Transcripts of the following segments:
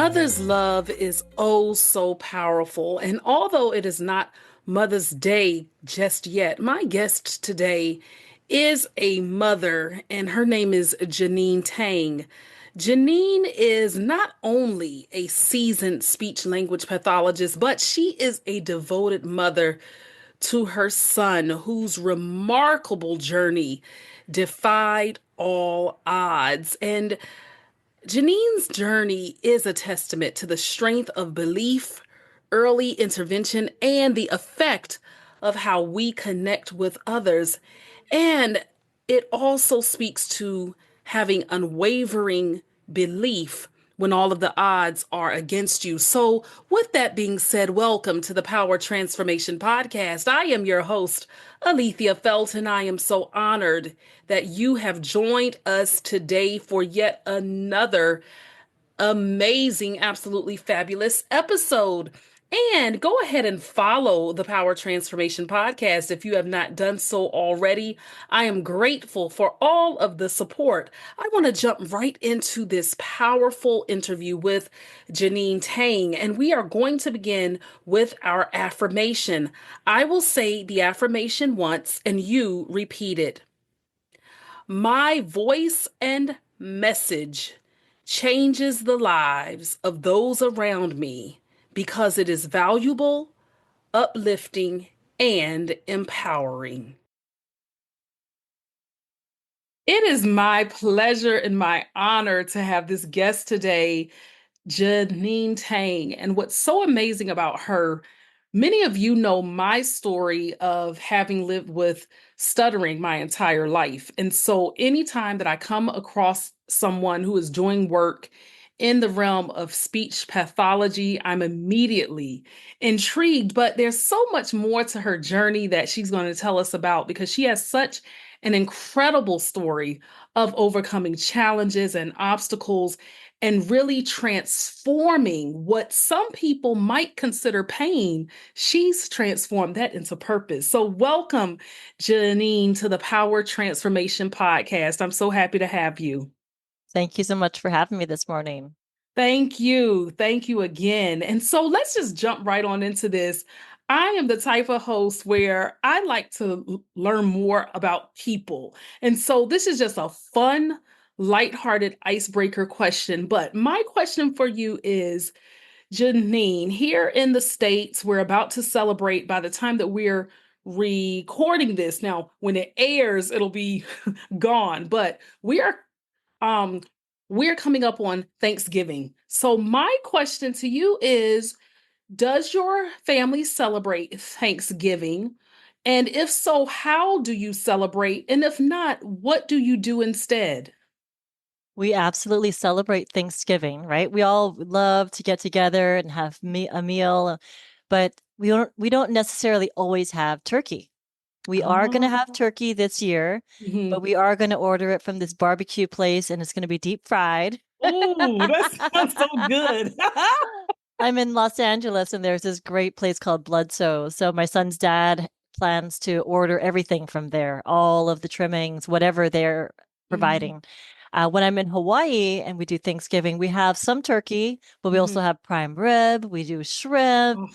mother's love is oh so powerful. And although it is not Mother's Day just yet, my guest today is a mother, and her name is Jeaneen Tang. Jeaneen is not only a seasoned speech language pathologist, but she is a devoted mother to her son, whose remarkable journey defied all odds. And Jeaneen's journey is a testament to the strength of belief, early intervention, and the effect of how we connect with others. And it also speaks to having unwavering belief when all of the odds are against you. So, with that being said, welcome to the Power Transformation Podcast. I am your host, Alethea Felton. I am so honored that you have joined us today for yet another amazing, absolutely fabulous episode. And go ahead and follow the Power Transformation Podcast if you have not done so already. I am grateful for all of the support. I want to jump right into this powerful interview with Jeaneen Tang, and we are going to begin with our affirmation. I will say the affirmation once, and you repeat it. My voice and message changes the lives of those around me because it is valuable, uplifting, and empowering. It is my pleasure and my honor to have this guest today, Jeaneen Tang. And what's so amazing about her, many of you know my story of having lived with stuttering my entire life. And so anytime that I come across someone who is doing work in the realm of speech pathology, I'm immediately intrigued. But there's so much more to her journey that she's going to tell us about because she has such an incredible story of overcoming challenges and obstacles and really transforming what some people might consider pain. She's transformed that into purpose. So, welcome, Jeaneen, to the Power Transformation Podcast. I'm so happy to have you. Thank you so much for having me this morning. Thank you. Thank you again. And so let's just jump right on into this. I am the type of host where I like to learn more about people. And so this is just a fun, lighthearted icebreaker question. But my question for you is, Jeaneen, here in the States, we're about to celebrate by the time that we're recording this. Now, when it airs, it'll be gone, but um we're coming up on Thanksgiving. So my question to you is, does your family celebrate Thanksgiving? And if so, how do you celebrate? And if not, what do you do instead? We absolutely celebrate Thanksgiving, right? We all love to get together and have a meal, but we don't necessarily always have turkey. We are going to have Oh, turkey this year, but mhm. we are going to order it from this barbecue place and it's going to be deep fried. Oh, that sounds so good. I'm in Los Angeles and there's this great place called Bloodsoe. So my son's dad plans to order everything from there, all of the trimmings, whatever they're Mhm, providing. When I'm in Hawaii and we do Thanksgiving, we have some turkey, but we also mhm. have prime rib, we do shrimp. Oh,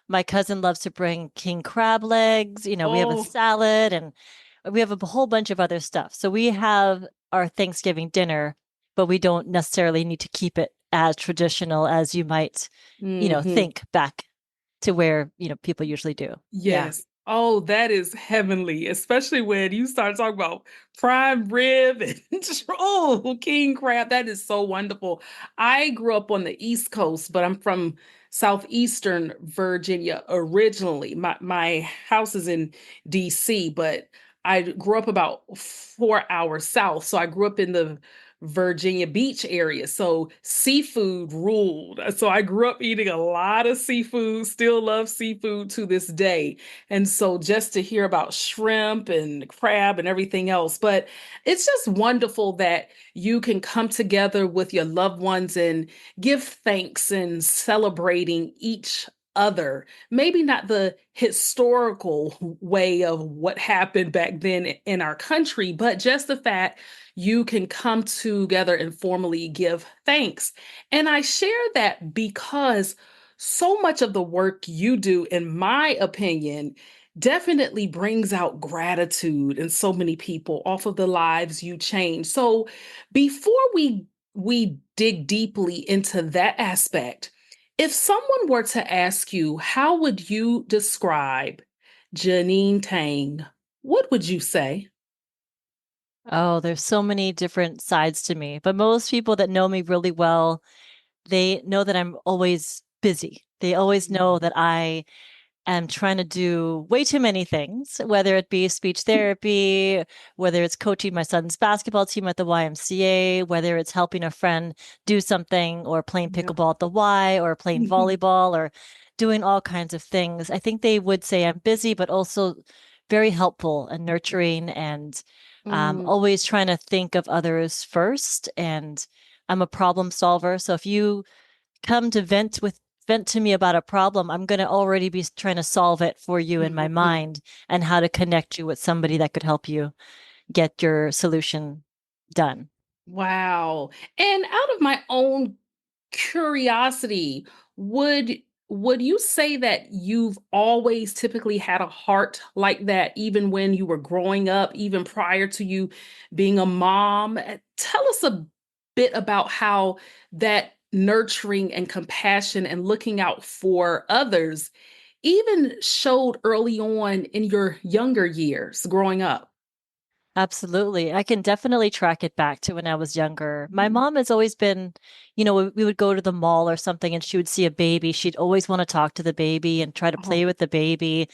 My cousin loves to bring king crab legs. We have a oh, salad and we have a whole bunch of other stuff. So we have our Thanksgiving dinner, but we don't necessarily need to keep it as traditional as you might, mhm. think back to where, people usually do. Yeah. Yes. Oh, that is heavenly, especially when you start talking about prime rib and oh, king crab. That is so wonderful. I grew up on the East Coast, but I'm from southeastern Virginia originally. My house is in DC, but I grew up about 4 hours south. So I grew up in the Virginia Beach area. So seafood ruled. So I grew up eating a lot of seafood, still love seafood to this day. And so just to hear about shrimp and crab and everything else, but it's just wonderful that you can come together with your loved ones and give thanks and celebrating each other. Maybe not the historical way of what happened back then in our country, but just the fact you can come together and formally give thanks. And I share that because so much of the work you do, in my opinion, definitely brings out gratitude in so many people off of the lives you change. So before we dig deeply into that aspect, if someone were to ask you, how would you describe Jeaneen Tang? What would you say? Oh, there's so many different sides to me, but most people that know me really well, they know that I'm always busy. They always know that I am trying to do way too many things, whether it be speech therapy, whether it's coaching my son's basketball team at the YMCA, whether it's helping a friend do something or playing Yeah. pickleball at the Y or playing volleyball or doing all kinds of things. I think they would say I'm busy, but also very helpful and nurturing and Mm, always trying to think of others first. And I'm a problem solver. So if you come to vent to me about a problem, I'm going to already be trying to solve it for you in my mhm. mind and how to connect you with somebody that could help you get your solution done. Wow. And out of my own curiosity, would would you say that you've always typically had a heart like that, even when you were growing up, even prior to you being a mom? Tell us a bit about how that nurturing and compassion and looking out for others even showed early on in your younger years growing up. Absolutely. I can definitely track it back to when I was younger. My Mhm. mom has always been, we would go to the mall or something and she would see a baby. She'd always want to talk to the baby and try to Oh, play with the baby.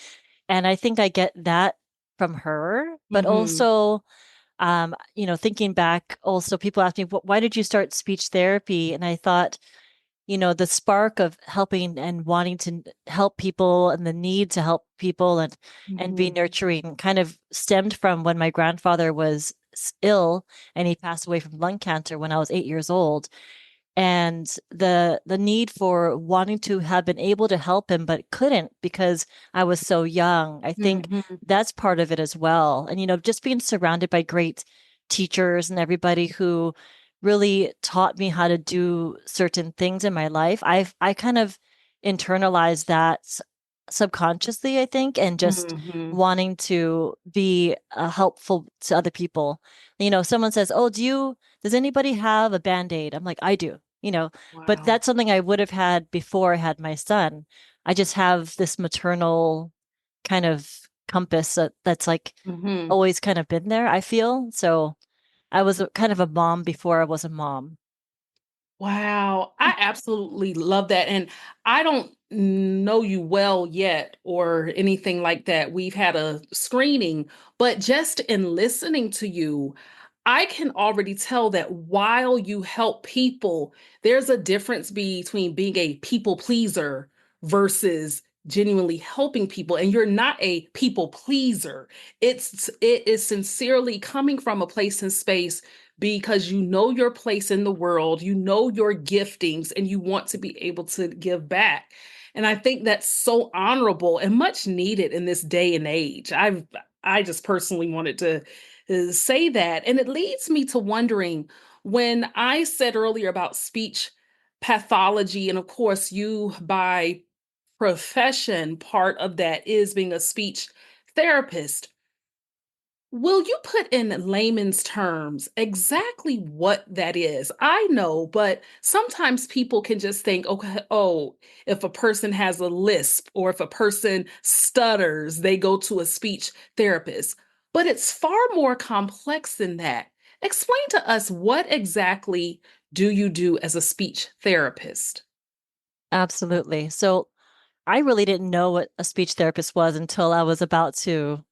And I think I get that from her, but hmm. also thinking back, also people ask me, why did you start speech therapy? And I thought, the spark of helping and wanting to help people and the need to help people and be Hmm. nurturing kind of stemmed from when my grandfather was ill and he passed away from lung cancer when I was 8 years old, and the need for wanting to have been able to help him but couldn't because I was so young. I think Hmm. that's part of it as well. And just being surrounded by great teachers and everybody who really taught me how to do certain things in my life. I kind of internalized that subconsciously, I think, and just Hmm. wanting to be helpful to other people. Someone says, "Oh, does anybody have a Band-Aid?" I'm like, "I do." But Wow. that's something I would have had before I had my son. I just have this maternal kind of compass that's like Hmm. always kind of been there, I feel. So I was kind of a mom before I was a mom. Wow, I absolutely love that. And I don't know you well yet or anything like that. We've had a screening, but just in listening to you, I can already tell that while you help people, there's a difference between being a people pleaser versus genuinely helping people. And you're not a people pleaser. it is sincerely coming from a place and space because you know your place in the world, you know your giftings, and you want to be able to give back. And I think that's so honorable and much needed in this day and age. I just personally wanted to say that. And it leads me to wondering, when I said earlier about speech pathology, and of course, you by profession, part of that is being a speech therapist. Will you put in layman's terms exactly what that is? I know, but sometimes people can just think, okay, oh, if a person has a lisp or if a person stutters, they go to a speech therapist. But it's far more complex than that. Explain to us, what exactly do you do as a speech therapist? Absolutely. So I really didn't know what a speech therapist was until I was about to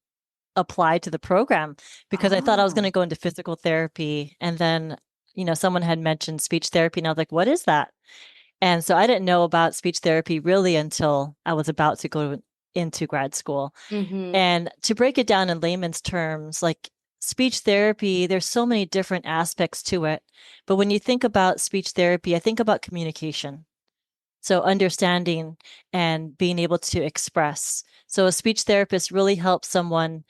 apply to the program because I thought I was going to Oh. go into physical therapy. And then, someone had mentioned speech therapy, and I was like, what is that? And so I didn't know about speech therapy really until I was about to go into grad school. Mm-hmm. And to break it down in layman's terms, like speech therapy, there's so many different aspects to it. But when you think about speech therapy, I think about communication. So understanding and being able to express. So a speech therapist really helps someone.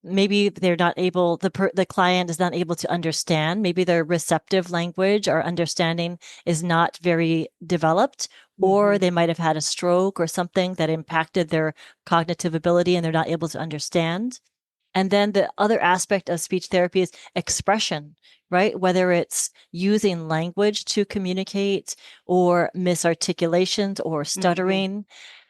Maybe they're not able, the client is not able to understand. Maybe their receptive language or understanding is not very developed, or Hmm. they might have had a stroke or something that impacted their cognitive ability and they're not able to understand. And then the other aspect of speech therapy is expression, right? Whether it's using language to communicate or misarticulations or Hmm. stuttering,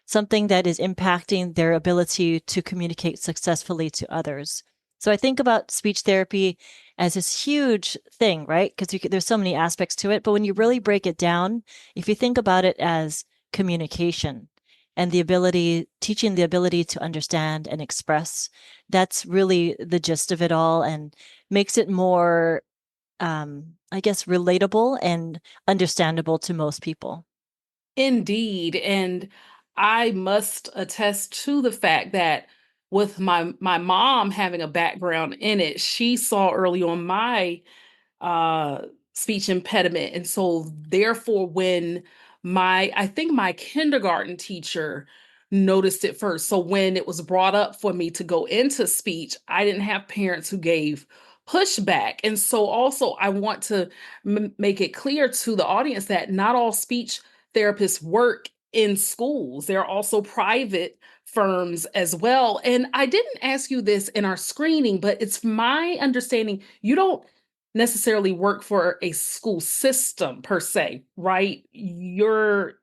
something that is impacting their ability to communicate successfully to others. So I think about speech therapy as this huge thing, right? Because there's so many aspects to it. But when you really break it down, if you think about it as communication and the ability, teaching the ability to understand and express, that's really the gist of it all and makes it more, I guess, relatable and understandable to most people. Indeed. And I must attest to the fact that with my mom having a background in it, she saw early on my uh speech impediment. And so therefore when I think my kindergarten teacher noticed it first. So when it was brought up for me to go into speech, I didn't have parents who gave pushback. And so also I want to make it clear to the audience that not all speech therapists work in schools. There are also private firms as well. And I didn't ask you this in our screening, but it's my understanding you don't necessarily work for a school system per se, right? You're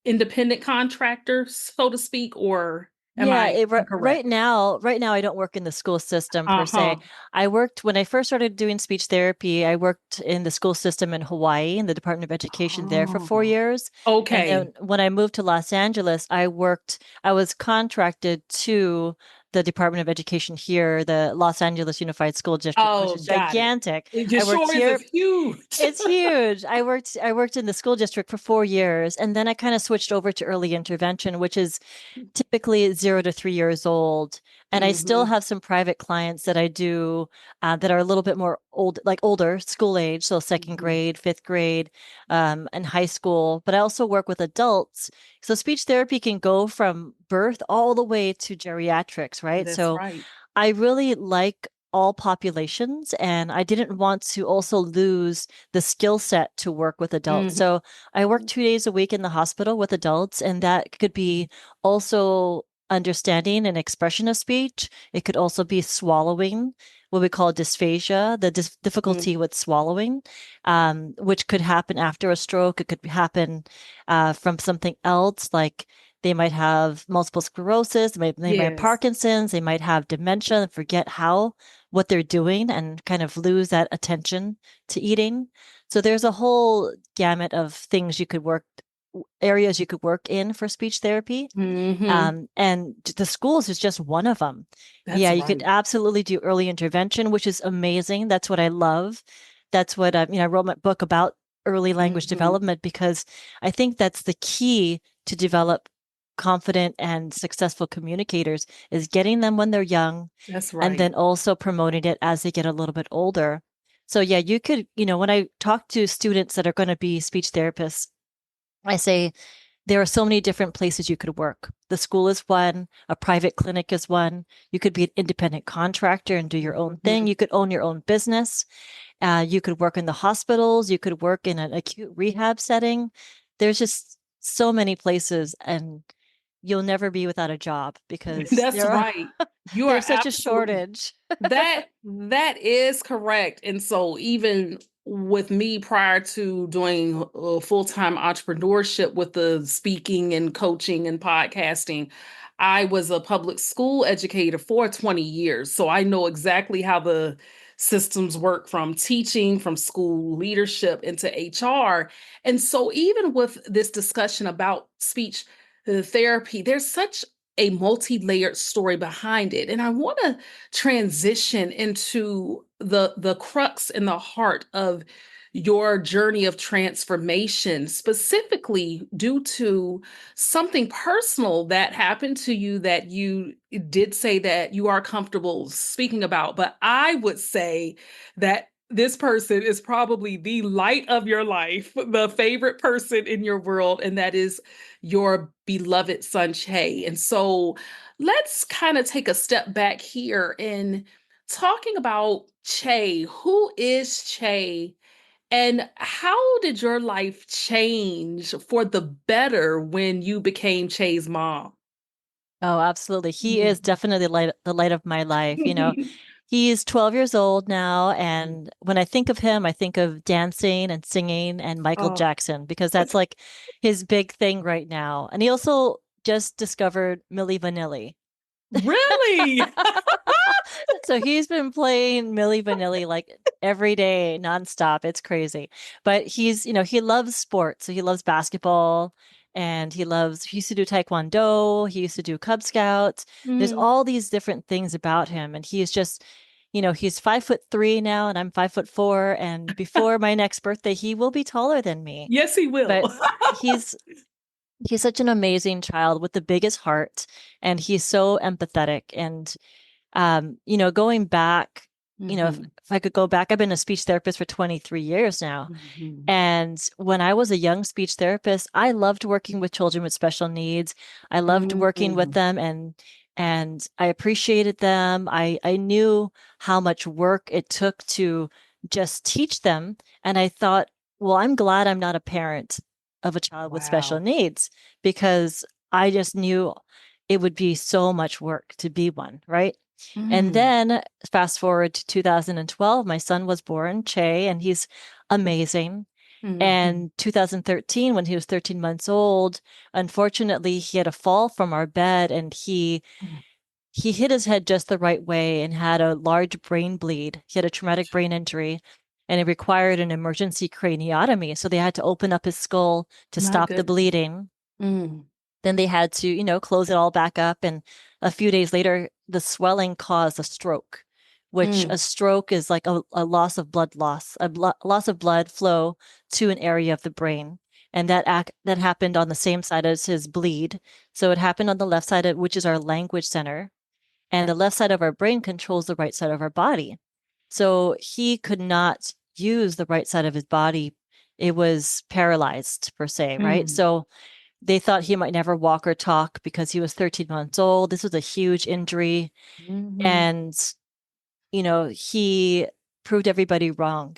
independent contractor, so to speak, or am Yeah, I incorrect? right now I don't work in the school system per se. Uh-huh. I worked when I first started doing speech therapy, I worked in the school system in Hawaii in the Department of Education there for four Oh, years. And okay. then when I moved to Los Angeles, I was contracted to the Department of Education here, the Los Angeles Unified School District, which Oh, is got it. gigantic. It I just worked sure is. here. It's huge. It's huge. I worked in the school district for 4 years, and then I kind of switched over to early intervention, which is typically 0 to 3 years old. And I still Hmm. have some private clients that I do that are a little bit more old, like older school age, so second Hmm. grade, fifth grade, and high school. But I also work with adults. So speech therapy can go from birth all the way to geriatrics, right? That's So right. I really like all populations, and I didn't want to also lose the skill set to work with adults. Hmm. So I work 2 days a week in the hospital with adults, and that could be also understanding and expression of speech. It could also be swallowing, what we call dysphagia, the Hmm. difficulty with swallowing, which could happen after a stroke. It could happen from something else, like they might have multiple sclerosis, they might have Yes. Parkinson's, they might have dementia and forget what they're doing and kind of lose that attention to eating. So there's a whole gamut of things you could work, areas you could work in for speech therapy. Hmm. And the schools is just one of them. That's Yeah, you could right. absolutely do early intervention, which is amazing. That's what I love. That's what I wrote my book about early language Hmm. development because I think that's the key to develop confident and successful communicators is getting them when they're young That's and right. then also promoting it as they get a little bit older. So yeah, you could, when I talk to students that are going to be speech therapists, I say there are so many different places you could work. The school is one, a private clinic is one. You could be an independent contractor and do your own thing. Hmm. You could own your own business. You could work in the hospitals. You could work in an acute rehab setting. There's just so many places, and you'll never be without a job because That's right. You are there's such a absolutely shortage. that is correct. And so even with me prior to doing full-time entrepreneurship with the speaking and coaching and podcasting, I was a public school educator for 20 years. So I know exactly how the systems work from teaching, from school leadership into HR. And so even with this discussion about speech therapy, there's such a multi-layered story behind it. And I want to transition into the crux and the heart of your journey of transformation, specifically due to something personal that happened to you that you did say that you are comfortable speaking about. But I would say that this person is probably the light of your life, the favorite person in your world, and that is your beloved son, Che. And so let's kind of take a step back here in talking about Che. Who is Che? And how did your life change for the better when you became Che's mom? Oh, absolutely. He is Mm. definitely the light of my life. He's 12 years old now, and when I think of him, I think of dancing and singing and Michael Oh, Jackson because that's like his big thing right now. And he also just discovered Milli Vanilli. really? So he's been playing Milli Vanilli like every day, nonstop. It's crazy. But he loves sports. So he loves basketball and he used to do Taekwondo. He used to do Cub Scouts. There's Mm. all these different things about him. And he's 5'3" now and I'm 5'4". And before my next birthday, he will be taller than me. Yes, he will. But he's he's such an amazing child with the biggest heart and he's so empathetic and going back, Hmm. if I could go back, I've been a speech therapist for 23 years now. Hmm. And when I was a young speech therapist, I loved working with children with special needs. I loved working with Hmm. them and I appreciated them. I knew how much work it took to just teach them. And I thought, well, I'm glad I'm not a parent of a child with special Wow. needs because I just knew it would be so much work to be one, right? And Mm. then fast forward to 2012, my son was born, Che, and he's amazing. Hmm. And 2013, when he was 13 months old, unfortunately, he had a fall from our bed and he hit his head just the right way and had a large brain bleed. He had a traumatic brain injury and it required an emergency craniotomy. So they had to open up his skull to My stop the goodness. bleeding. Mm. Then they had to, close it all back up. And a few days later, the swelling caused a stroke, which Mm. a stroke is like a loss of blood flow to an area of the brain. And that happened on the same side as his bleed. So it happened on the left side, which is our language center. And the left side of our brain controls the right side of our body. So he could not use the right side of his body. It was paralyzed per se, right? Mm. So they thought he might never walk or talk because he was 13 months old. This was a huge injury. Hmm. And, he proved everybody wrong.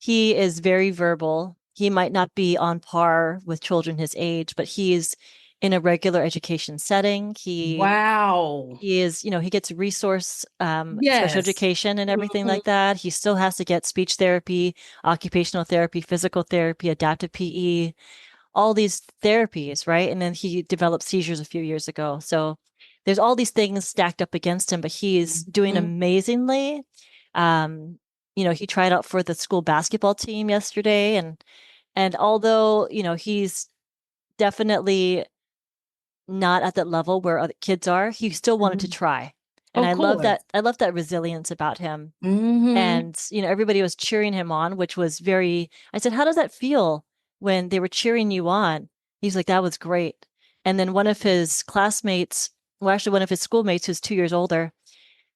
He is very verbal. He might not be on par with children his age, but he's in a regular education setting. Wow. He is, he gets resource special Yes. education and everything Hmm. like that. He still has to get speech therapy, occupational therapy, physical therapy, adaptive PE, all these therapies, right? And then he developed seizures a few years ago. So there's all these things stacked up against him, but he's doing Hmm. amazingly. Um, he tried out for the school basketball team yesterday and although, he's definitely not at that level where other kids are, he still wanted to Hmm. try. And Of I love course. that. I love that resilience about him. Hmm. And, everybody was cheering him on, which was I said, how does that feel when they were cheering you on? He's like, that was great. And then one of his classmates, well, actually one of his schoolmates who's 2 years older,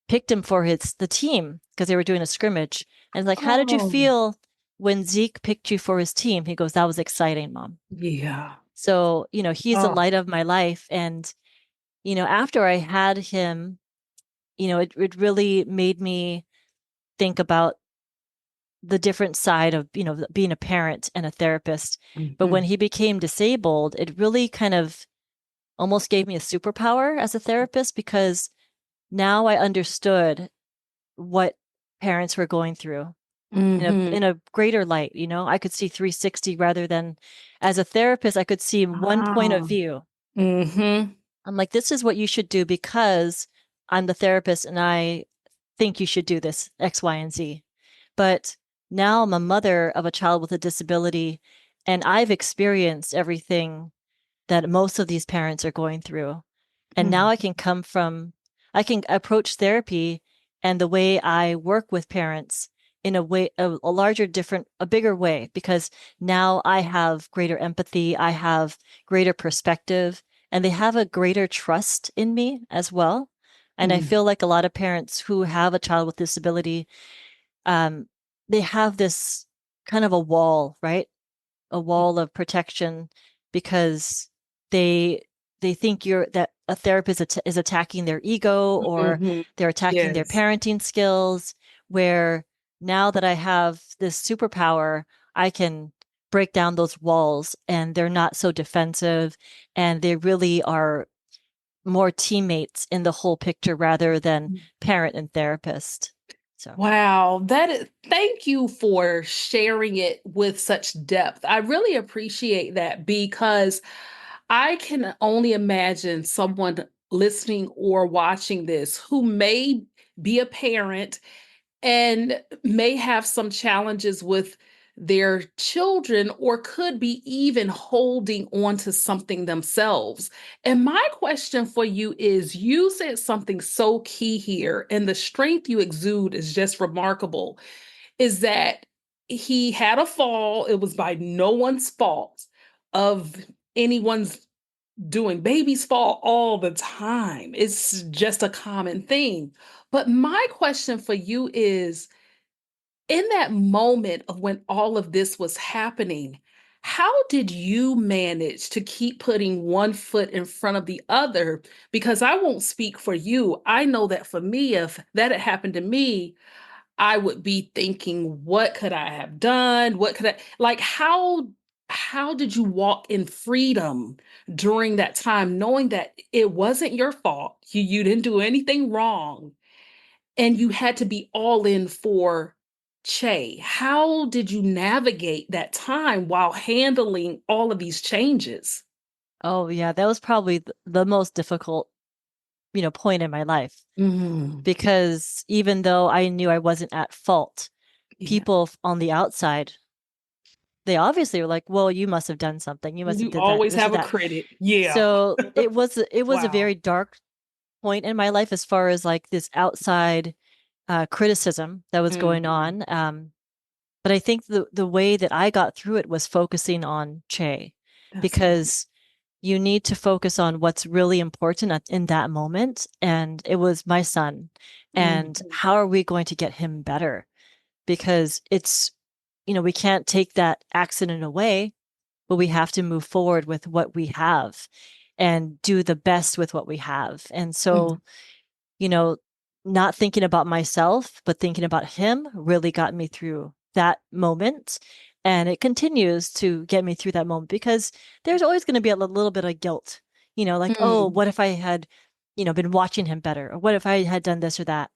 picked him for the team because they were doing a scrimmage. And like, how did you Oh, feel when Zeke picked you for his team? He goes, that was exciting, Mom. yeah. So, he's the Oh. light of my life. And, after I had him, it really made me think about the different side of, being a parent and a therapist. But when Hmm. he became disabled, it really kind of almost gave me a superpower as a therapist because now I understood what parents were going through in a Hmm. in a greater light, I could see 360 rather than as a therapist, I could see one point of Ah. view. Hmm. I'm like, this is what you should do because I'm the therapist and I think you should do this, X, Y, and Z. But now I'm a mother of a child with a disability, and I've experienced everything that most of these parents are going through. And now I can approach therapy and the way I work with parents in a way, a larger, different, a bigger way, because now I have greater empathy, I have greater perspective, and they have a greater trust in me as well. And I Hmm. feel like a lot of parents who have a child with disability um, they have this kind of a wall, right? A wall of protection because they they think you're that a therapist is attacking their ego or Hmm. they're attacking their Yes. parenting skills. Where now that I have this superpower, I can break down those walls and they're not so defensive and they really are more teammates in the whole picture rather than parent and therapist. So, Wow, thank you for sharing it with such depth. I really appreciate that because I can only imagine someone listening or watching this who may be a parent and may have some challenges with their children or could be even holding on to something themselves. And my question for you is you said something so key here, and the strength you exude is just remarkable. Is that he had a fall, it was by no one's fault of anyone's doing. Babies fall all the time, it's just a common thing. But my question for you is in that moment of when all of this was happening, how did you manage to keep putting one foot in front of the other? Because I won't speak for you. I know that for me, if that had happened to me, I would be thinking, what could I have done? What could I like how did you walk in freedom during that time, knowing that it wasn't your fault? You didn't do anything wrong and you had to be all in for Che. How did you navigate that time while handling all of these changes? oh yeah, that was probably the most difficult, point in my life Mm, because even though I knew I wasn't at fault, yeah. people on the outside, they obviously were like, "Well, you must have done something. You must have You did that, always this or have a that." critic. Yeah. So it was a Wow. very dark point in my life as far as like this outside criticism that was going Mhm. on. But I think the way that I got through it was focusing on Che, That's right. because you need to focus on what's really important in that moment. And it was my son. And Mhm. how are we going to get him better? Because we can't take that accident away, but we have to move forward with what we have and do the best with what we have. And Mhm. so, you know, not thinking about myself, but thinking about him really got me through that moment. And it continues to get me through that moment because there's always going to be a little bit of guilt, like, oh, Mm. what if I had, been watching him better? Or what if I had done this or that?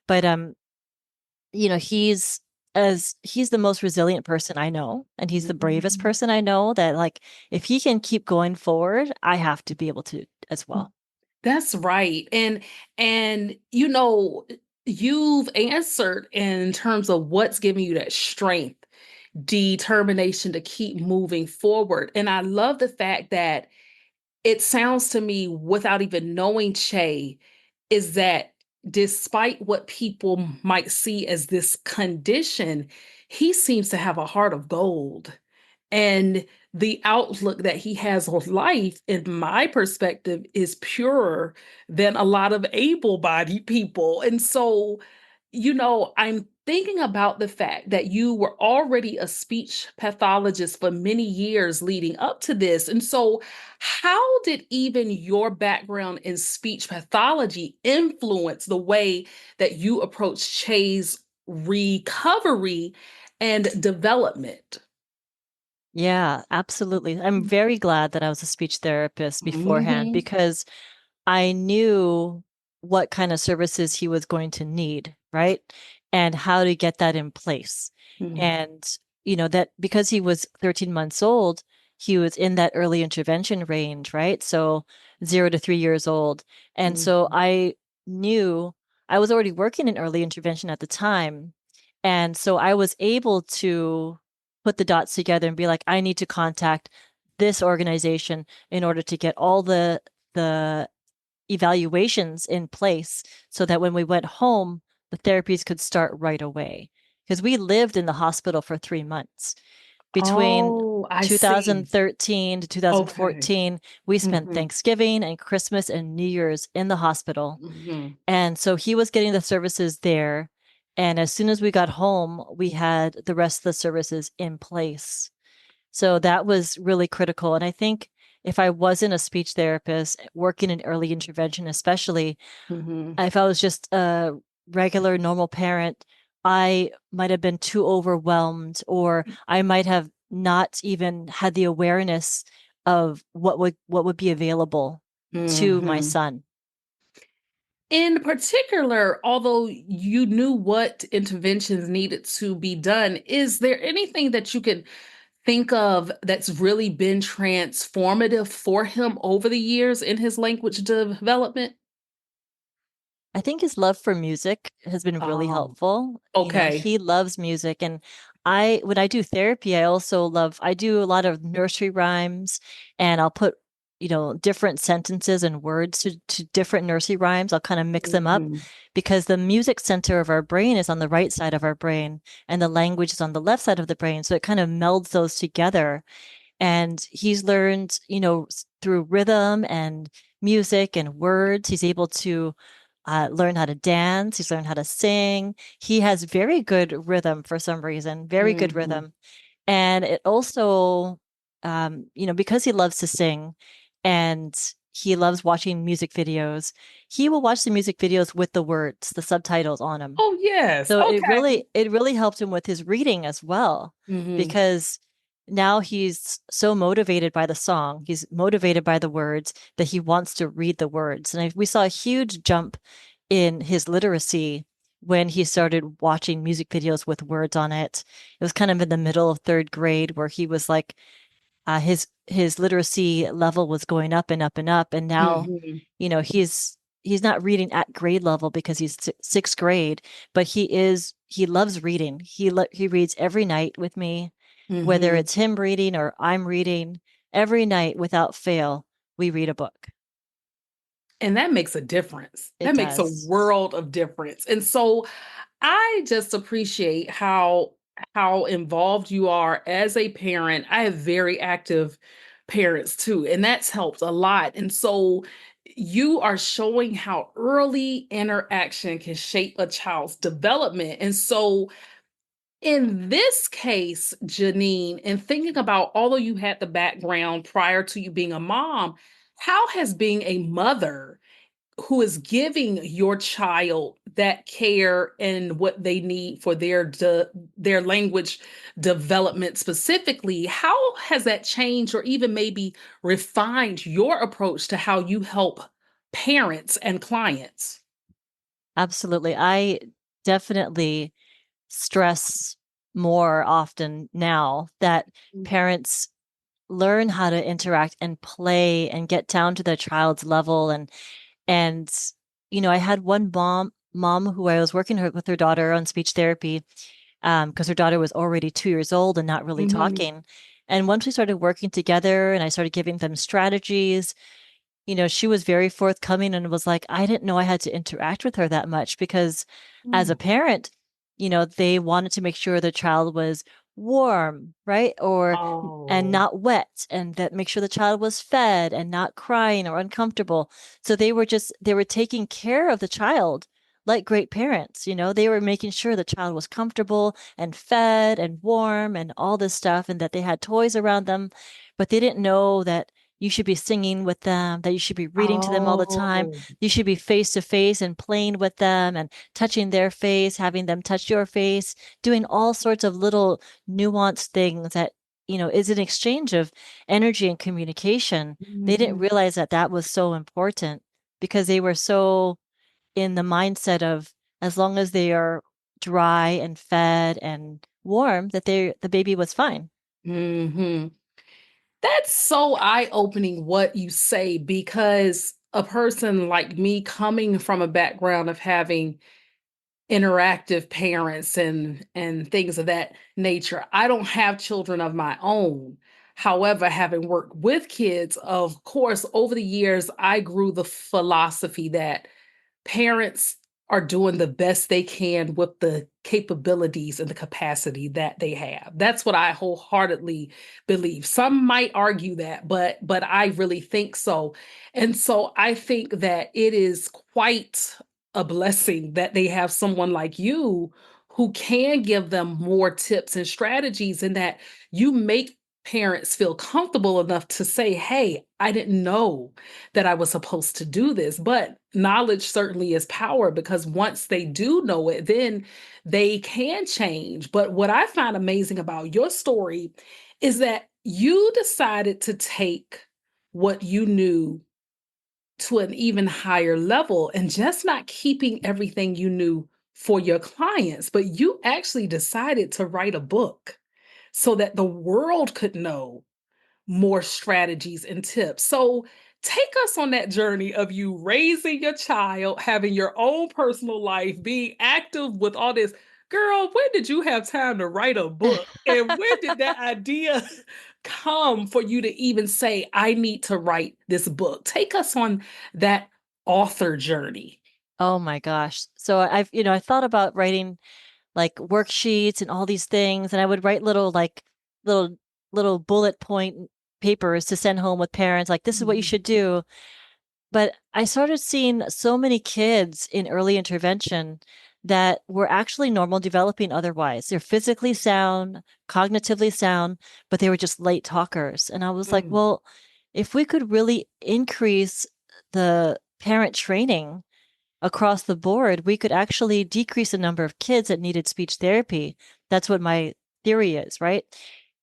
But, he's the most resilient person I know, and he's the bravest Mhm. person I know that like, if he can keep going forward, I have to be able to as well. That's right. And you've answered in terms of what's giving you that strength, determination to keep moving forward. And I love the fact that it sounds to me, without even knowing Che, is that despite what people might see as this condition, he seems to have a heart of gold. And the outlook that he has on life, in my perspective, is purer than a lot of able bodied people. And so, I'm thinking about the fact that you were already a speech pathologist for many years leading up to this. And so, how did even your background in speech pathology influence the way that you approach Che's recovery and development? Yeah, absolutely. I'm very glad that I was a speech therapist beforehand Hmm. because I knew what kind of services he was going to need, right? And how to get that in place. Hmm. And, that because he was 13 months old, he was in that early intervention range, right? So 0 to 3 years old. And so Hmm. I knew I was already working in early intervention at the time. And so I was able to put the dots together and be like, I need to contact this organization in order to get all the evaluations in place so that when we went home, the therapies could start right away. Because we lived in the hospital for 3 months. Between Oh, I see. 2013 to Okay. 2014, we spent Hmm. Thanksgiving and Christmas and New Year's in the hospital. Hmm. And so he was getting the services there. And as soon as we got home, we had the rest of the services in place. So that was really critical. And I think if I wasn't a speech therapist working in early intervention, especially Hmm. if I was just a regular, normal parent, I might have been too overwhelmed, or I might have not even had the awareness of what would be available to my Hmm. son. In particular, although you knew what interventions needed to be done, is there anything that you could think of that's really been transformative for him over the years in his language development? I think his love for music has been really Oh, helpful. okay. He loves music. And when I do therapy, I do a lot of nursery rhymes, and I'll put, different sentences and words to different nursery rhymes. I'll kind of mix them up Hmm. because the music center of our brain is on the right side of our brain and the language is on the left side of the brain. So it kind of melds those together. And he's learned, through rhythm and music and words, he's able to learn how to dance. He's learned how to sing. He has very good rhythm for some reason, very good Hmm. rhythm. And it also, because he loves to sing and he loves watching music videos, he will watch the music videos with the words, the subtitles on them. Oh, yes. So Okay. it really helped him with his reading as well, Hmm. because now he's so motivated by the song, he's motivated by the words that he wants to read the words. And we saw a huge jump in his literacy when he started watching music videos with words on it. It was kind of in the middle of third grade where he was like, his literacy level was going up and up and up, and now, Hmm. he's not reading at grade level because he's sixth grade, but he loves reading. He reads every night with me, whether Hmm. it's him reading or I'm reading. Every night without fail, we read a book. And that makes a difference. It That makes a does. world of difference. And so I just appreciate how involved you are as a parent. I have very active parents too, and that's helped a lot. And so you are showing how early interaction can shape a child's development. And so in this case, Jeaneen, and thinking about although you had the background prior to you being a mom, how has being a mother who is giving your child that care and what they need for their language development specifically, how has that changed or even maybe refined your approach to how you help parents and clients? Absolutely. I definitely stress more often now that parents learn how to interact and play and get down to their child's level. And I had one mom who I was working with her daughter on speech therapy, because her daughter was already 2 years old and not really Mhm. talking. And once we started working together and I started giving them strategies, she was very forthcoming and was like, I didn't know I had to interact with her that much because as a Mm. parent, they wanted to make sure the child was warm, right? And Oh. not wet, and that make sure the child was fed and not crying or uncomfortable. So they were taking care of the child like great parents, they were making sure the child was comfortable and fed and warm and all this stuff, and that they had toys around them, but they didn't know that you should be singing with them, that you should be reading to them all the time. Oh. You should be face to face and playing with them and touching their face, having them touch your face, doing all sorts of little nuanced things that, is an exchange of energy and communication. They didn't Mhm. realize that that was so important because they were so in the mindset of as long as they are dry and fed and warm, that the baby was fine. Mhm. That's so eye-opening what you say because a person like me coming from a background of having interactive parents and things of that nature. I don't have children of my own. However, having worked with kids, of course, over the years I grew the philosophy that parents are doing the best they can with the capabilities and the capacity that they have. That's what I wholeheartedly believe. Some might argue that, but I really think so. And so I think that it is quite a blessing that they have someone like you who can give them more tips and strategies, and that you make parents feel comfortable enough to say, hey, I didn't know that I was supposed to do this. But knowledge certainly is power, because once they do know it, then they can change. But what I find amazing about your story is that you decided to take what you knew to an even higher level, and just not keeping everything you knew for your clients, but you actually decided to write a book so that the world could know more strategies and tips. So take us on that journey of you raising your child, having your own personal life, being active with all this. Girl, when did you have time to write a book? And when did that idea come for you to even say, I need to write this book? Take us on that author journey. Oh my gosh. So I thought about writing like worksheets and all these things, and I would write little little bullet point papers to send home with parents, like this is what you Mhm. should do. But I started seeing so many kids in early intervention that were actually normal developing otherwise. They're physically sound, cognitively sound, but they were just late talkers. And I was like, Mm, well, if we could really increase the parent training across the board, we could actually decrease the number of kids that needed speech therapy. That's what my theory is, right?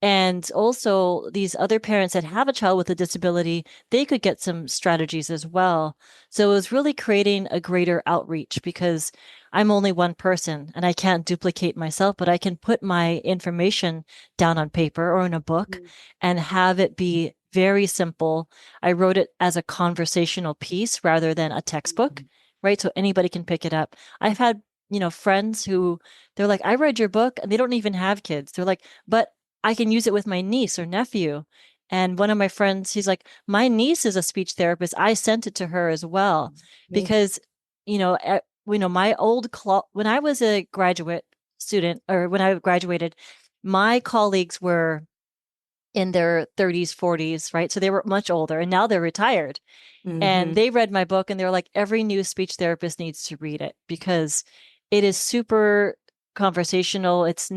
And also, these other parents that have a child with a disability, they could get some strategies as well. So it was really creating a greater outreach, because I'm only one person and I can't duplicate myself, but I can put my information down on paper or in a book mm, and have it be very simple. I wrote it as a conversational piece rather than a textbook, mm, right? So anybody can pick it up. I've had, friends who they're like, I read your book, and they don't even have kids. They're like, but I can use it with my niece or nephew. And one of my friends, he's like, my niece is a speech therapist. I sent it to her as well mm, because, my when I was a graduate student, or when I graduated, my colleagues were in their 30s, 40s, right? So they were much older, and now they're retired. And mhm, they read my book and they're like, every new speech therapist needs to read it because it is super conversational. It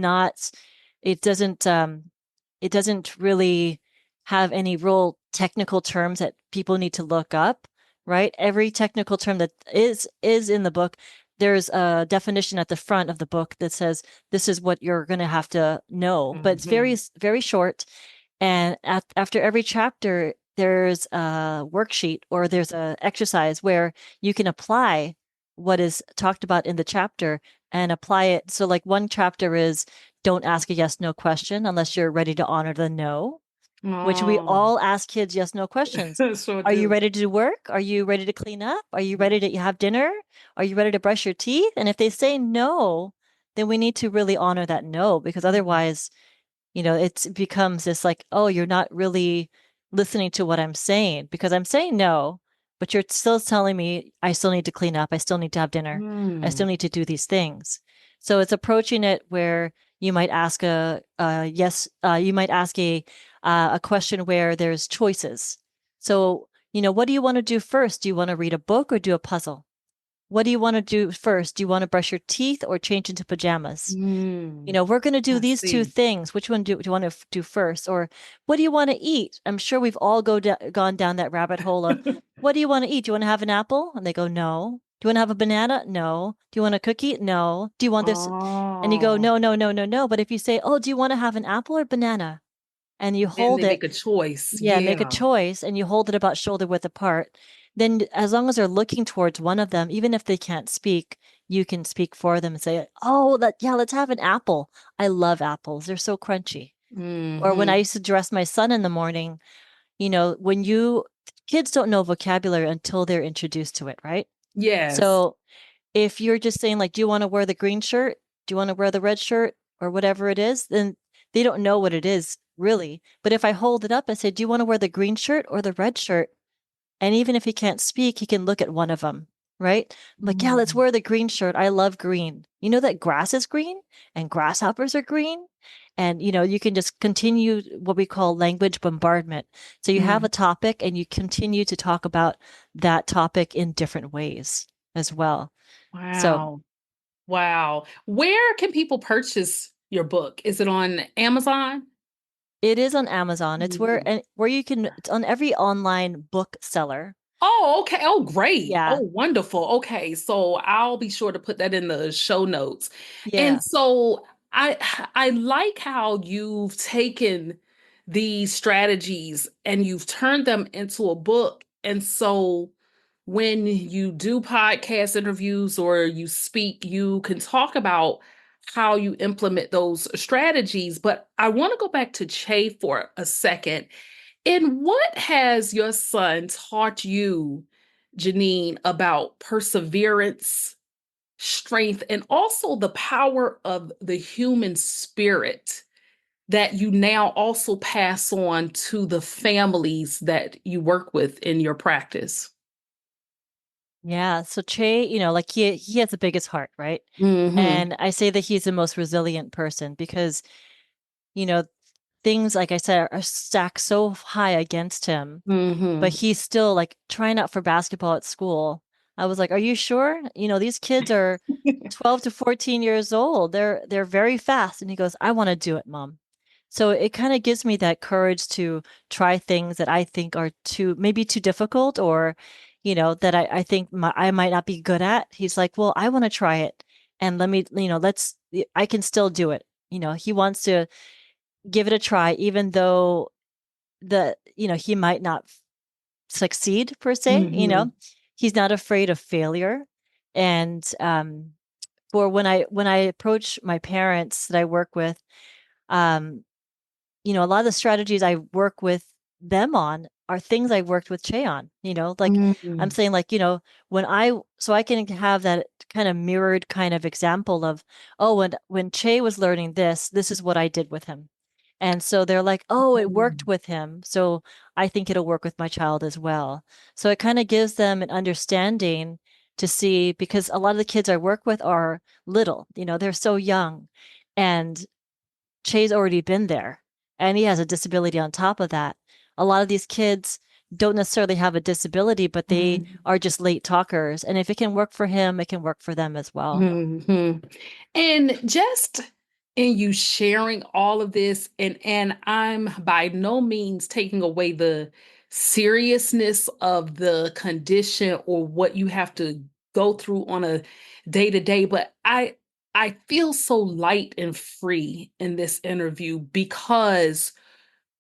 doesn't, it doesn't really have any real technical terms that people need to look up, right? Every technical term that is in the book, there's a definition at the front of the book that says this is what you're going to have to know, but it's very, mhm, very short. And after every chapter, there's a worksheet or there's a exercise where you can apply what is talked about in the chapter and apply it. So, like one chapter is don't ask a yes no question unless you're ready to honor the no, which we oh, all ask kids yes no questions. sure Are you do. ready to do work? Are you ready to clean up? Are you ready to have dinner? Are you ready to brush your teeth? And if they say no, then we need to really honor that no, because Mhm, otherwise it becomes this like, oh, you're not really listening to what I'm saying because I'm saying no, but you're still telling me I still need to clean up. I still need to have dinner. I still mm, need to do these things. So it's approaching it where you might ask you might ask a question where there's choices. So, what do you want to do first? Do you want to read a book or do a puzzle? What do you want to do first? Do you want to brush your teeth or change into pajamas? mm. We're going to do I these two see. things. Which one do you want to do first? Or what do you want to eat? I'm sure we've all gone down that rabbit hole of what do you want to eat? Do you want to have an apple? And they go, no. Do you want to have a banana? No. Do you want a cookie? No. Do you want this? And you go, Oh, no, no, no, no, no. But if you say, oh, do you want to have an apple or banana? And you then hold they it, make a choice. yeah, make a Yeah. choice, and you hold it about shoulder width apart, then as long as they're looking towards one of them, even if they can't speak, you can speak for them and say, "Oh, yeah, let's have an apple. I love apples. They're so crunchy." Or when I Hmm. used to dress my son in the morning, when kids don't know vocabulary until they're introduced to it, right? Yes. So if you're just saying like, "Do you want to wear the green shirt? Do you want to wear the red shirt?" or whatever it is, then they don't know what it is really. But if I hold it up and say, "Do you want to wear the green shirt or the red shirt?" And even if he can't speak, he can look at one of them, right? I'm like, "Yeah, let's Mm, wear the green shirt. I love green. You know that grass is green and grasshoppers are green?" And you can just continue what we call language bombardment. So you have mm. a topic and you continue to talk about that topic in different ways as well. So Wow. Wow. Where can people purchase your book? Is it on Amazon? it is on Amazon. It's Mhm. where you can, it's on every online bookseller. Oh, okay. Oh, great. Yeah. Oh, wonderful. Okay. So I'll be sure to put that in the show notes. And Yeah. so I like how you've taken these strategies and you've turned them into a book. And so when you do podcast interviews or you speak, you can talk about how you implement those strategies. But I want to go back to Che for a second. And what has your son taught you, Jeaneen, about perseverance, strength, and also the power of the human spirit that you now also pass on to the families that you work with in your practice? Yeah. So Che, like he has the biggest heart, right? Mm-hmm. And I say that he's the most resilient person because, you know, things like I said are stacked so high against him, but Mm-hmm. he's still like trying out for basketball at school. I was like, "Are you sure? These kids are 12 to 14 years old. They're very fast." And he goes, "I want to do it, Mom." So it kind of gives me that courage to try things that I think are maybe too difficult or, that I think I might not be good at. He's like, "Well, I want to try it. And let me, I can still do it." He wants to give it a try, even though he might not succeed per se, Mm-hmm. he's not afraid of failure. And for when I approach my parents that I work with, um, a lot of the strategies I work with them on are things I worked with Che on, like I'm Mm-hmm. saying, like, so I can have that kind of mirrored kind of example of, oh, when Che was learning this, this is what I did with him. And so they're like, oh, it worked with him. So I think it'll work with my child as well. So it kind of gives them an understanding to see, because a lot of the kids I work with are little, they're so young. And Che's already been there and he has a disability on top of that. A lot of these kids don't necessarily have a disability, but they Mm-hmm. are just late talkers. And if it can work for him, it can work for them as well. Hmm. And just in you sharing all of this, and I'm by no means taking away the seriousness of the condition or what you have to go through on a day to day, but I feel so light and free in this interview because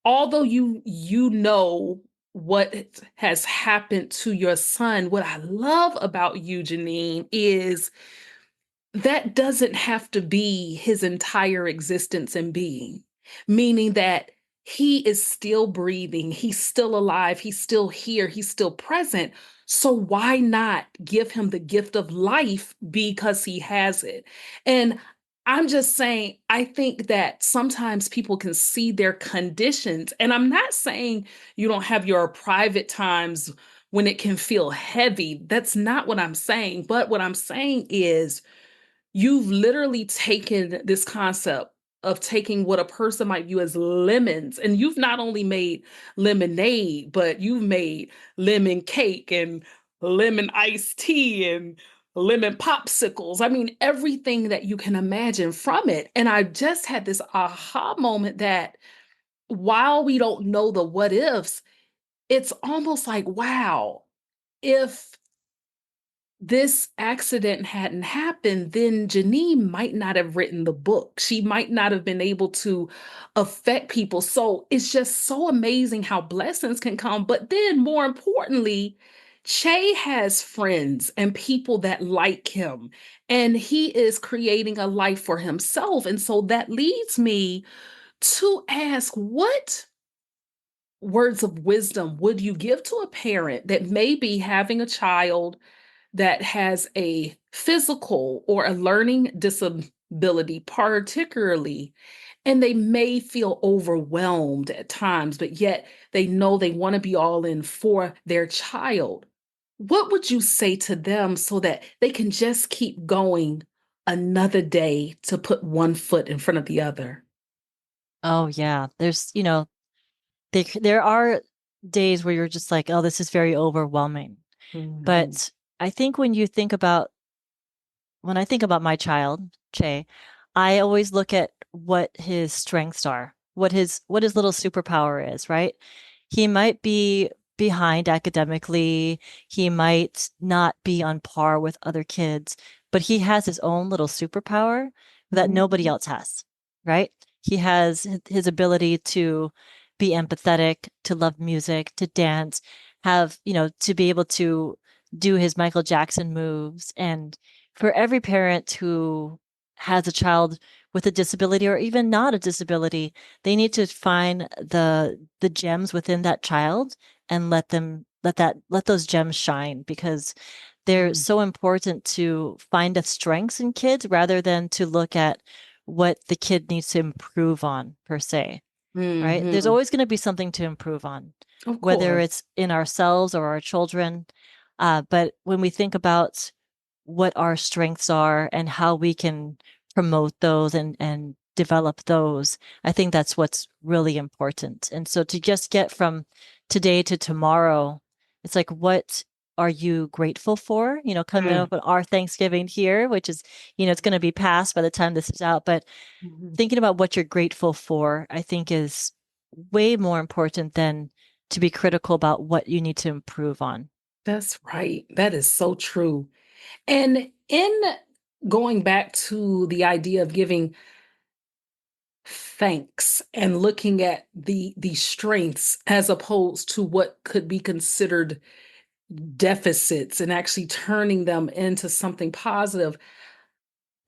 although you know what has happened to your son, what I love about you, Jeaneen, is that doesn't have to be his entire existence and being, meaning that he is still breathing, he's still alive, he's still here, he's still present. So why not give him the gift of life because he has it? And I'm just saying, I think that sometimes people can see their conditions. And I'm not saying you don't have your private times when it can feel heavy. That's not what I'm saying. But what I'm saying is, you've literally taken this concept of taking what a person might view as lemons, and you've not only made lemonade, but you've made lemon cake and lemon iced tea and lemon popsicles. I mean, everything that you can imagine from it. And I just had this aha moment that while we don't know the what ifs, it's almost like, wow, if this accident hadn't happened, then Jeaneen might not have written the book. She might not have been able to affect people. So it's just so amazing how blessings can come. But then, more importantly, Che has friends and people that like him, and he is creating a life for himself. And so that leads me to ask, what words of wisdom would you give to a parent that may be having a child that has a physical or a learning disability, particularly, and they may feel overwhelmed at times, but yet they know they want to be all in for their child? What would you say to them so that they can just keep going another day to put one foot in front of the other? Oh yeah. There are days where you're just like, oh, this is very overwhelming. Mhm. But I think when you think about when I think about my child, Che, I always look at what his strengths are, what his little superpower is, right? He might be behind academically, he might not be on par with other kids, but he has his own little superpower that nobody Mhm. else has, right? He has his ability to be empathetic, to love music, to dance, have, to be able to do his Michael Jackson moves. And for every parent who has a child with a disability or even not a disability, they need to find the gems within that child and let those gems shine because they're Mm. so important to find the strengths in kids rather than to look at what the kid needs to improve on per se, right? There's Mhm. always going to be something to improve on, Of whether course. it's in ourselves or our children. But when we think about what our strengths are and how we can promote those and develop those, I think that's what's really important. And so to just get from today to tomorrow, it's like, what are you grateful for? Coming Mm. up on our Thanksgiving here, which is, it's going to be past by the time this is out, but Mhm. thinking about what you're grateful for, I think is way more important than to be critical about what you need to improve on. That's right. That is so true. And in going back to the idea of giving thanks and looking at the strengths as opposed to what could be considered deficits and actually turning them into something positive,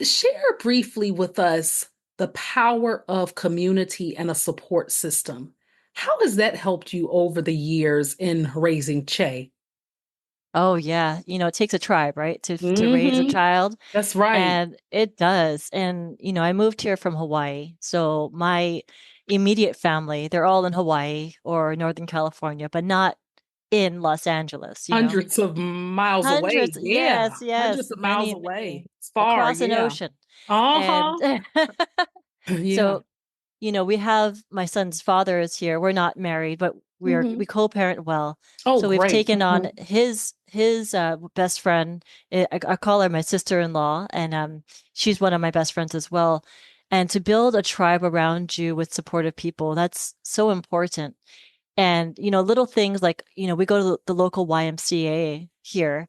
share briefly with us the power of community and a support system. How has that helped you over the years in raising Che? Oh yeah, it takes a tribe, right, to raise a Hmm. child, That's right. and it does. And I moved here from Hawaii, so my immediate family, they're all in Hawaii or Northern California, but not in Los Angeles. Hundreds of miles away. Hundreds, Yeah. yes, yes, Hundreds of miles many, away. many It's far. across an Yeah. ocean. And Uh-huh. Yeah. so we have my son's father is here. We're not married, but we Hmm. co-parent well. Oh, So we've great. taken on Mhm. his best friend. I call her my sister-in-law, and she's one of my best friends as well. And to build a tribe around you with supportive people, that's so important. And little things like we go to the local YMCA here,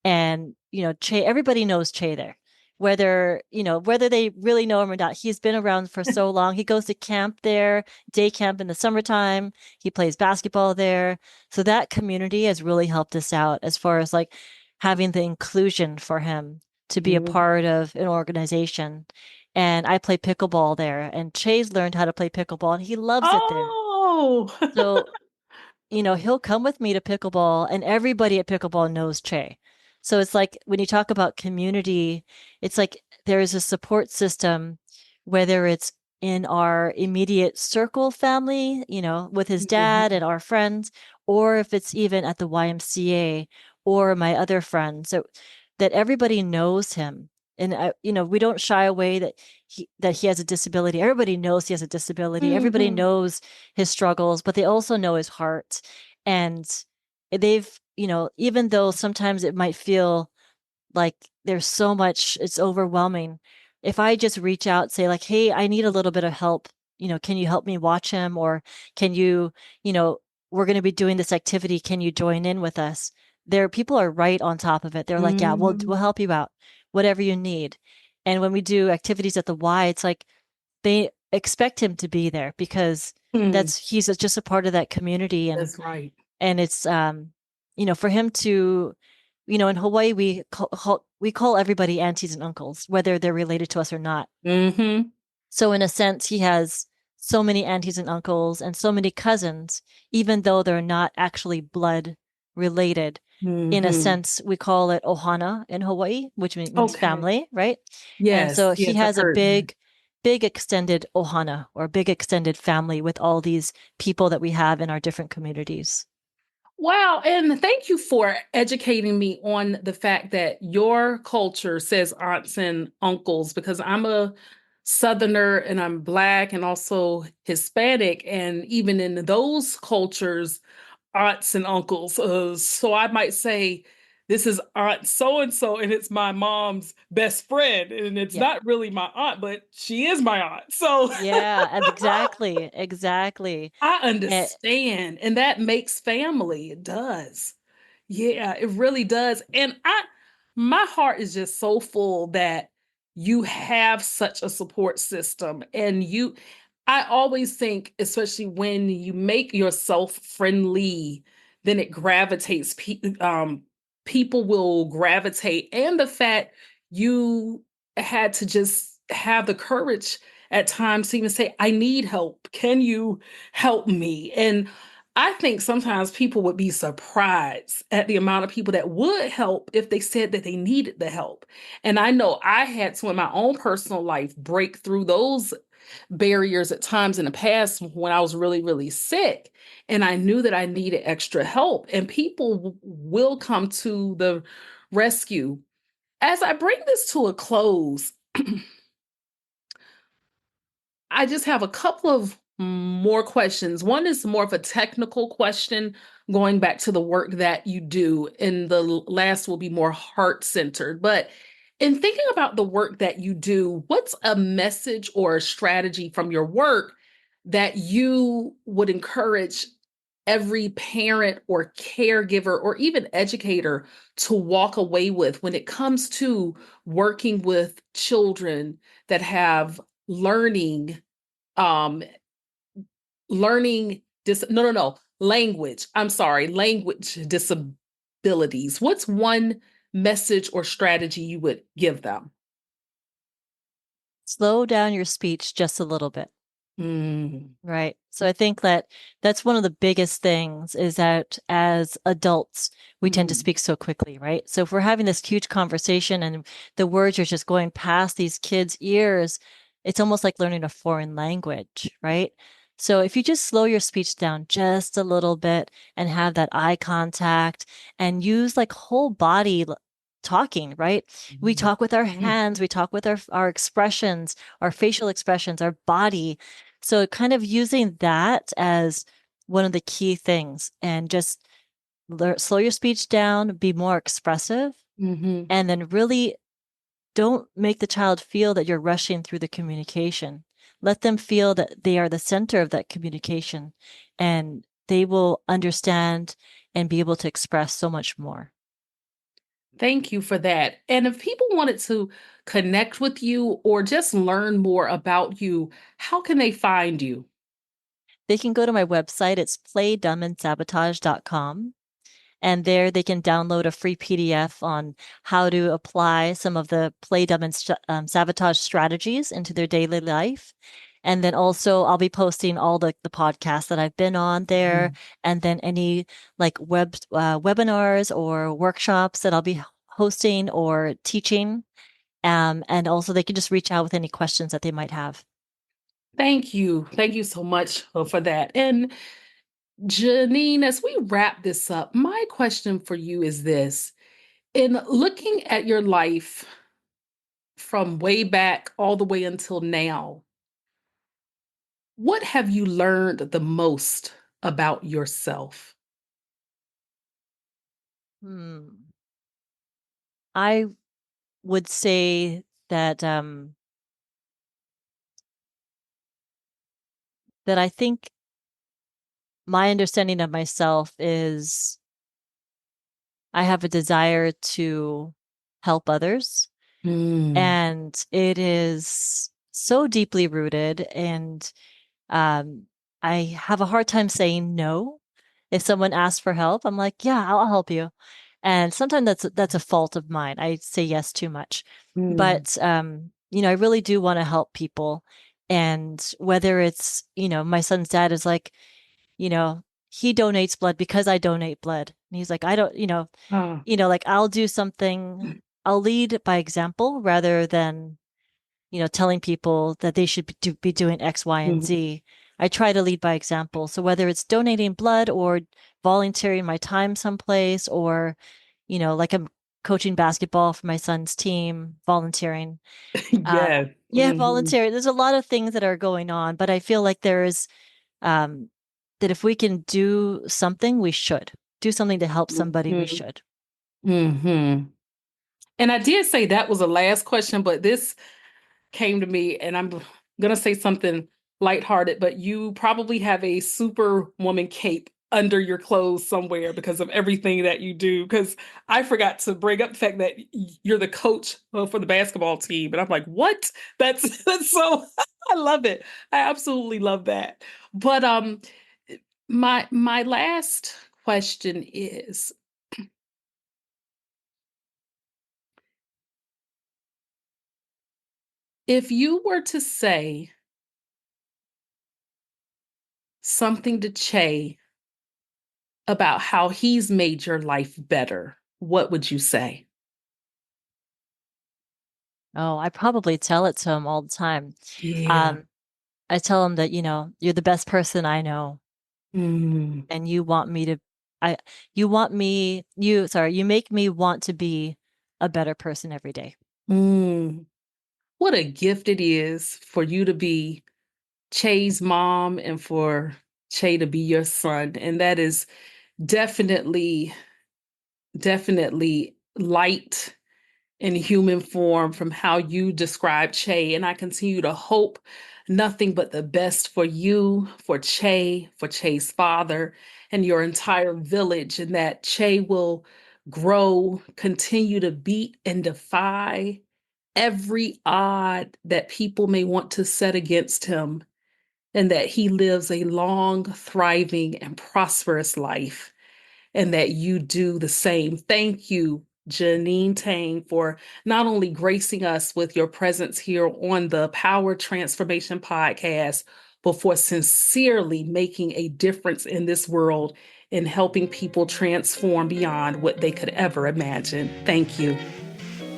and Che, everybody knows Che there, whether they really know him or not. He's been around for so long. He goes to camp there, day camp in the summertime. He plays basketball there. So that community has really helped us out as far as like having the inclusion for him to be a Mhm. part of an organization. And I play pickleball there, and Che's learned how to play pickleball, and he loves it there. Oh. So he'll come with me to pickleball, and everybody at pickleball knows Che. So it's like when you talk about community, it's like there is a support system, whether it's in our immediate circle family, with his dad Mhm. and our friends, or if it's even at the YMCA or my other friends, so that everybody knows him. And we don't shy away that he has a disability. Everybody knows he has a disability. Everybody Mhm. knows his struggles, but they also know his heart. And even though sometimes it might feel like there's so much, it's overwhelming. If I just reach out, say like, hey, I need a little bit of help, can you help me watch him? Or can you, you know, we're going to be doing this activity. Can you join in with us? People are right on top of it. They're like, yeah, we'll Mhm. help you out, whatever you need. And when we do activities at the Y, it's like they expect him to be there because Mm. he's just a part of that community. and That's right. and it's for him to in Hawaii we call everybody aunties and uncles whether they're related to us or not. Mhm. So in a sense he has so many aunties and uncles and so many cousins, even though they're not actually blood related. In a Mhm. sense we call it ohana in Hawaii, which means Okay. family, right? And Yes. so he Yes, I've has a heard that. big extended ohana or big extended family with all these people that we have in our different communities. Wow, and thank you for educating me on the fact that your culture says aunts and uncles because I'm a Southerner and I'm Black and also Hispanic. And even in those cultures, aunts and uncles. So I might say this is Aunt so and so, and it's my mom's best friend. And it's Yeah. not really my aunt, but she is my aunt. So Yeah, exactly. Exactly. I Eh, understand. And that makes family. It does. Yeah, it really does. And my heart is just so full that you have such a support system. And I always think, especially when you make yourself friendly, then it gravitates, people will gravitate. And the fact you had to just have the courage at times to even say, I need help. Can you help me? And I think sometimes people would be surprised at the amount of people that would help if they said that they needed the help. And I know I had to, in my own personal life, break through those barriers at times in the past when I was really, really sick. And I knew that I needed extra help, and people will come to the rescue. As I bring this to a close, I just have a couple of more questions. One is more of a technical question, going back to the work that you do, and the last will be more heart centered. But in thinking about the work that you do, what's a message or a strategy from your work that you would encourage every parent or caregiver or even educator to walk away with when it comes to working with children that have learning um learning dis no no no language I'm sorry language disabilities? What's one message or strategy you would give them? Slow down your speech just a little bit. Mm. Right. So I think that that's one of the biggest things is that as adults, we tend to Mhm. speak so quickly, right? So if we're having this huge conversation and the words are just going past these kids' ears, it's almost like learning a foreign language, right? So if you just slow your speech down just a little bit and have that eye contact and use like whole body talking, right? We Mhm. talk with our Mhm. hands, we talk with our expressions, our facial expressions, our body, so kind of using that as one of the key things and just slow your speech down, be more expressive, Mhm. and then really don't make the child feel that you're rushing through the communication. Let them feel that they are the center of that communication and they will understand and be able to express so much more. Thank you for that. And if people wanted to connect with you or just learn more about you, how can they find you? They can go to my website. It's playdumbandsabotage.com. And there they can download a free PDF on how to apply some of the play dumb and sabotage strategies into their daily life. And then also I'll be posting all the podcasts that I've been on there, Mhm. and then any like webinars or workshops that I'll be hosting or teaching. And also they can just reach out with any questions that they might have. Thank you. Thank you so much for that. And Jeaneen, as we wrap this up, my question for you is this. In looking at your life from way back all the way until now, what have you learned the most about yourself? Hmm. I would say that I think my understanding of myself is I have a desire to help others. Mm, And it is so deeply rooted. And um, I have a hard time saying no. If someone asks for help, I'm like, yeah, I'll help you. And sometimes that's a fault of mine. I say yes too much. mm, But I really do want to help people. And whether it's, my son's dad is like, you know, he donates blood because I donate blood. And he's like, I don't, ah, like I'll do something, I'll lead by example rather than, telling people that they should be doing X, Y, and mhm. Z. I try to lead by example. So whether it's donating blood or volunteering my time someplace or, like I'm coaching basketball for my son's team, volunteering. Uh, Yes. yeah, Mhm, volunteering. There's a lot of things that are going on, but I feel like um, that if we can do something, we should do something to help somebody, we mhm. should. Hmm. And I did say that was the last question, but this came to me, and I'm gonna say something lighthearted, but you probably have a superwoman cape under your clothes somewhere because of everything that you do. Because I forgot to bring up the fact that you're the coach for the basketball team, and I'm like, what? That's so. I love it. I absolutely love that. But my last question is, if you were to say something to Che about how he's made your life better, what would you say? Oh, I probably tell it to him all the time. Yeah. Um, I tell him that, you're the best person I know, Mm, and I, you make me want to be a better person every day. mm. What a gift it is for you to be Che's mom and for Che to be your son. And that is definitely, definitely light in human form from how you describe Che. And I continue to hope nothing but the best for you, for Che's father, and your entire village, and that Che will grow, continue to beat and defy every odd that people may want to set against him, and that he lives a long, thriving, and prosperous life, and that you do the same. Thank you, Jeaneen Tang, for not only gracing us with your presence here on the Power Transformation Podcast, but for sincerely making a difference in this world and helping people transform beyond what they could ever imagine. Thank you.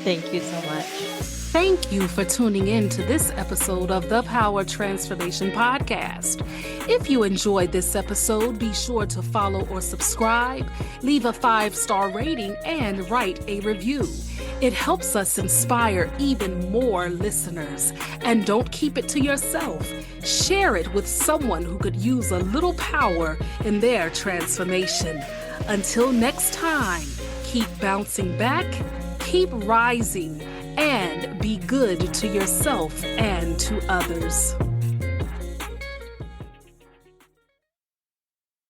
Thank you so much. Thank you for tuning in to this episode of the Power Transformation Podcast. If you enjoyed this episode, be sure to follow or subscribe, leave a 5-star rating, and write a review. It helps us inspire even more listeners. And don't keep it to yourself. Share it with someone who could use a little power in their transformation. Until next time, keep bouncing back, keep rising, and be good to yourself and to others.